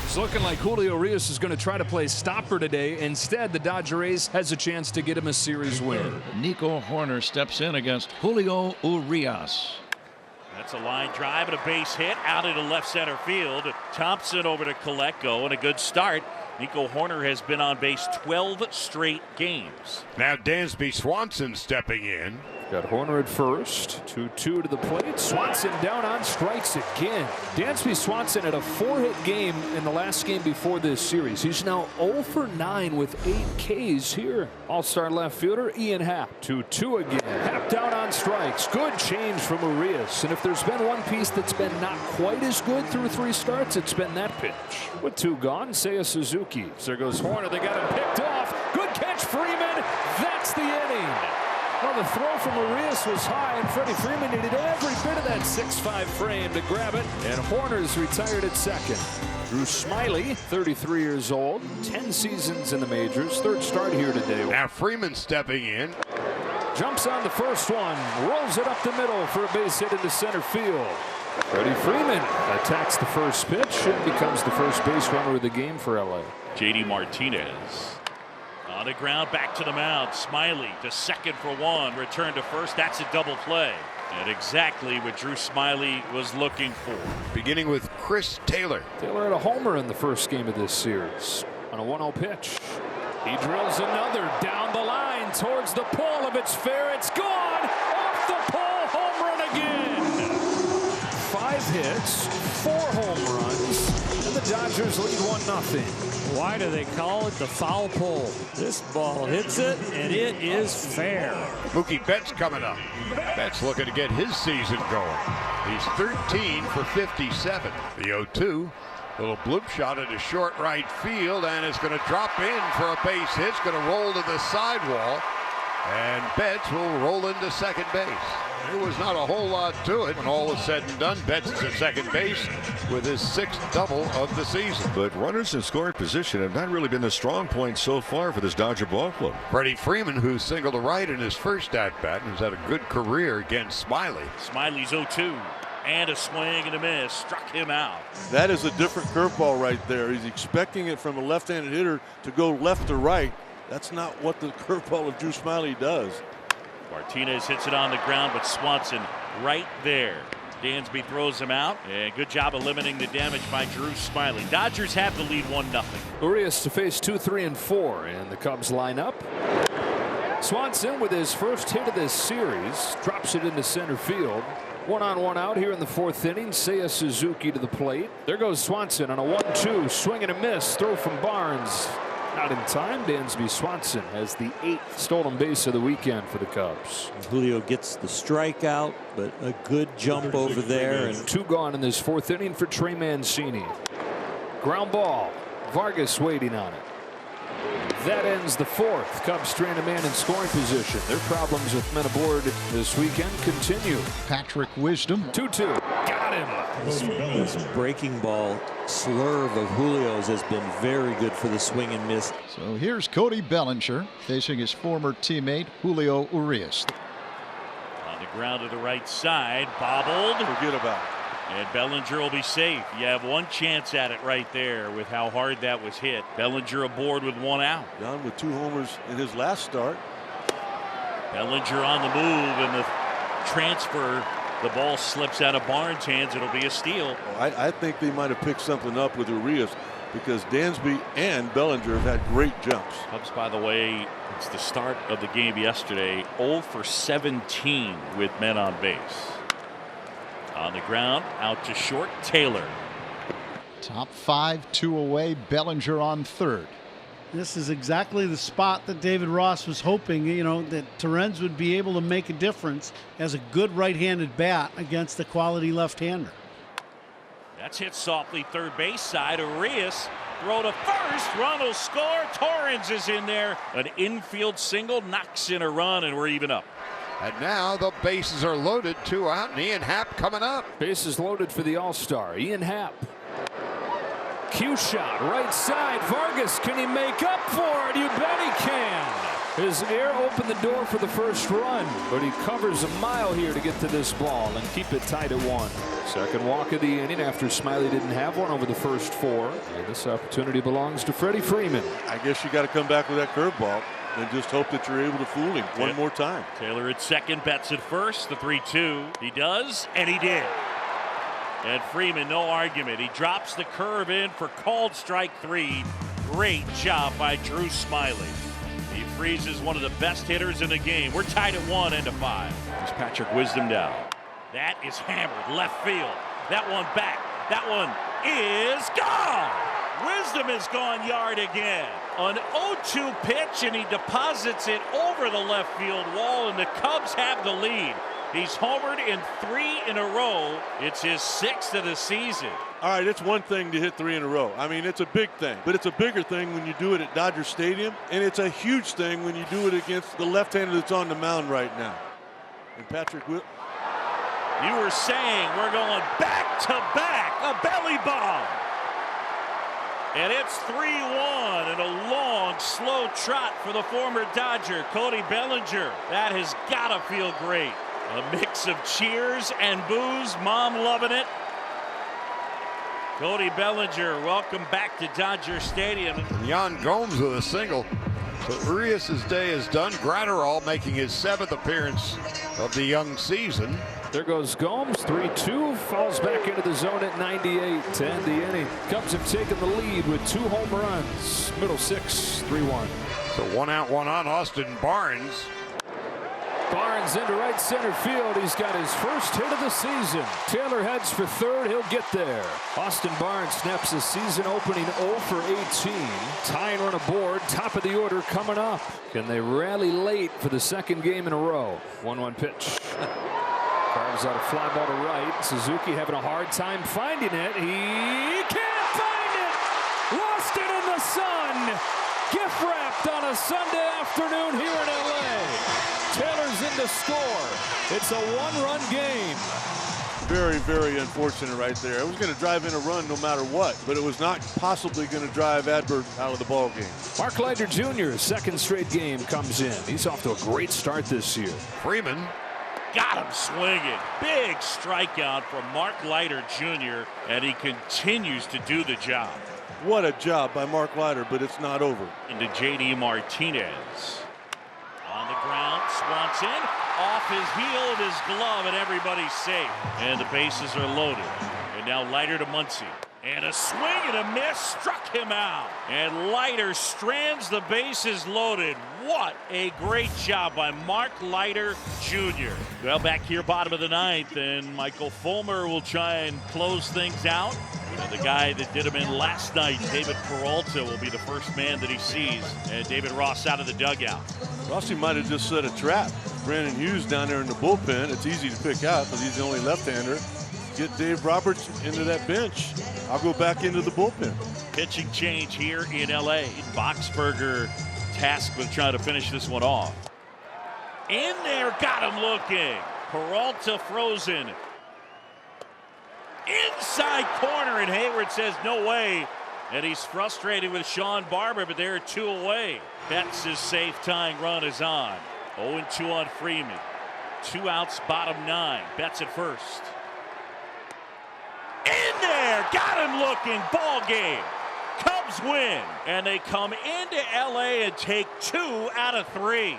It's looking like Julio Urias is going to try to play stopper today. Instead, the Dodger Ace has a chance to get him a series win. Nico Hoerner steps in against Julio Urias. That's a line drive and a base hit out into left center field. Thompson over to Colecco and a good start. Nico Hoerner has been on base 12 straight games. Now Dansby Swanson stepping in. Got Hoerner at first. 2-2 to the plate. Swanson down on strikes again. Dansby Swanson had a 4-hit game in the last game before this series. He's now 0 for 9 with 8 Ks here. All-star left fielder Ian Happ. 2-2 again. Happ down on strikes. Good change from Urias. And if there's been one piece that's been not quite as good through 3 starts, it's been that pitch. With 2 gone, Seiya Suzuki. So there goes Hoerner. They got him picked off. Good catch, Freeman. That's the inning. Well, the throw from Urias was high, and Freddie Freeman needed every bit of that 6'5" frame to grab it, and Hoerner's retired at second. Drew Smyly, 33 years old, 10 seasons in the majors, 3rd start here today. Now Freeman stepping in. Jumps on the first one, rolls it up the middle for a base hit into center field. Freddie Freeman attacks the first pitch and becomes the first base runner of the game for LA. J.D. Martinez. On the ground, back to the mound. Smyly to second for 1. Return to first. That's a double play. And exactly what Drew Smyly was looking for. Beginning with Chris Taylor. Taylor had a homer in the first game of this series on a 1-0 pitch. He drills another down the line towards the pole. If it's fair, it's gone. Off the pole, home run again. 5 hits, 4 home runs, and the Dodgers lead 1-0. Why do they call it the foul pole? This ball hits it, and it is fair. Mookie Betts coming up. Betts looking to get his season going. He's 13 for 57. The 0-2. Little bloop shot into short right field, and it's going to drop in for a base hit. It's going to roll to the sidewall, and Betts will roll into second base. There was not a whole lot to it. When all is said and done, Betts is at second base with his 6th double of the season. But runners in scoring position have not really been the strong point so far for this Dodger ball club. Freddie Freeman, who singled to right in his first at-bat, has had a good career against Smyly. Smiley's 0-2. And a swing and a miss. Struck him out. That is a different curveball right there. He's expecting it from a left-handed hitter to go left to right. That's not what the curveball of Drew Smyly does. Martinez hits it on the ground, but Swanson right there. Dansby throws him out, and good job of limiting the damage by Drew Smyly. Dodgers have the lead 1-0. Urias to face 2, 3, and 4, and the Cubs line up. Swanson with his first hit of this series drops it into center field. 1-on-1 out here in the 4th inning. Seiya Suzuki to the plate. There goes Swanson on a 1-2, swing and a miss. Throw from Barnes. Not in time. Dansby Swanson has the 8th stolen base of the weekend for the Cubs. Julio gets the strikeout, but a good jump over there. And 2 gone in this 4th inning for Trey Mancini. Ground ball. Vargas waiting on it. That ends the 4th. Cubs strand a man in scoring position. Their problems with men aboard this weekend continue. Patrick Wisdom. 2-2. Got him. this breaking ball slurve of Julio's has been very good for the swing and miss. So here's Cody Bellinger facing his former teammate Julio Urias. On the ground to the right side. Bobbled. Forget about it. And Bellinger will be safe. You have 1 chance at it right there with how hard that was hit. Bellinger aboard with 1 out. Down with 2 homers in his last start. Bellinger on the move, and the transfer, the ball slips out of Barnes' hands. It'll be a steal. I think they might have picked something up with Urias because Dansby and Bellinger have had great jumps. Cubs, by the way, it's the start of the game yesterday. 0 for 17 with men on base. On the ground, out to short, Taylor. Top 5, 2 away. Bellinger on 3rd. This is exactly the spot that David Ross was hoping, that Torrens would be able to make a difference as a good right-handed bat against a quality left-hander. That's hit softly, third base side. Urias throw to first. Run will score. Torrens is in there. An infield single knocks in a run, and we're even up. And now the bases are loaded. 2 out, and Ian Happ coming up. Bases loaded for the All-Star. Ian Happ. Cue shot, right side. Vargas, can he make up for it? You bet he can. His air opened the door for the first run, but he covers a mile here to get to this ball and keep it tied at 1. Second walk of the inning after Smiley didn't have one over the first 4. And this opportunity belongs to Freddie Freeman. I guess you got to come back with that curveball and just hope that you're able to fool him one more time. Taylor at second, Betts at first, the 3-2. He does, and he did. And Freeman, no argument. He drops the curve in for called strike 3. Great job by Drew Smiley. He freezes one of the best hitters in the game. We're tied at 1 and 5. There's Patrick Wisdom down. That is hammered left field. That one back. That one is gone. Wisdom has gone yard again. An 0-2 pitch, and he deposits it over the left field wall, and the Cubs have the lead. He's homered in 3 in a row. It's his 6th of the season. All right, it's one thing to hit 3 in a row. I mean, it's a big thing, but it's a bigger thing when you do it at Dodger Stadium, and it's a huge thing when you do it against the left-hander that's on the mound right now. And Patrick, you were saying we're going back-to-back, a belly bomb. And it's 3-1 and a long, slow trot for the former Dodger, Cody Bellinger. That has got to feel great. A mix of cheers and boos, mom loving it. Cody Bellinger, welcome back to Dodger Stadium. Yan Gomes with a single. But Urias' day is done. Gratterall making his 7th appearance of the young season. There goes Gomes, 3-2, falls back into the zone at 98 to end the inning. Cubs have taken the lead with 2 home runs. Middle 6, 3-1. So 1 out, 1 on. Austin Barnes. Barnes into right center field. He's got his first hit of the season. Taylor heads for third. He'll get there. Austin Barnes snaps a season opening 0 for 18. Tying run aboard. Top of the order coming up. Can they rally late for the second game in a row? 1-1 pitch. Carves out a fly ball to right. Suzuki having a hard time finding it. He can't find it. Lost it in the sun. Gift wrapped on a Sunday afternoon here in LA. Taylor's in to score. It's a 1-run game. very, very unfortunate right there. It was going to drive in a run no matter what, but it was not possibly going to drive Adbert out of the ball game. Mark Leiter Jr., second straight game comes in. He's off to a great start this year. Freeman got him swinging. Big strikeout from Mark Leiter Jr., and he continues to do the job. What a job by Mark Leiter, but it's not over. Into J.D. Martinez. On the ground, Swanson off his heel of his glove, and everybody's safe. And the bases are loaded. And now Leiter to Muncy. And a swing and a miss struck him out. And Leiter strands the bases loaded. What a great job by Mark Leiter Jr. Well, back here, bottom of the ninth, and Michael Fulmer will try and close things out. And the guy that did him in last night, David Peralta, will be the first man that he sees. And David Ross out of the dugout. Rossi might have just set a trap. Brandon Hughes down there in the bullpen. It's easy to pick out because he's the only left-hander. Get Dave Roberts into that bench. I'll go back into the bullpen. Pitching change here in LA. Boxberger tasked with trying to finish this one off. In there, got him looking. Peralta frozen. Inside corner, and Hayward says no way. And he's frustrated with Sean Barber, but they're two away. Betts is safe, tying run is on. 0-2 on Freeman. 2 outs, bottom 9. Betts at first. In there, got him looking, ball game. Cubs win, and they come into LA and take 2 out of 3.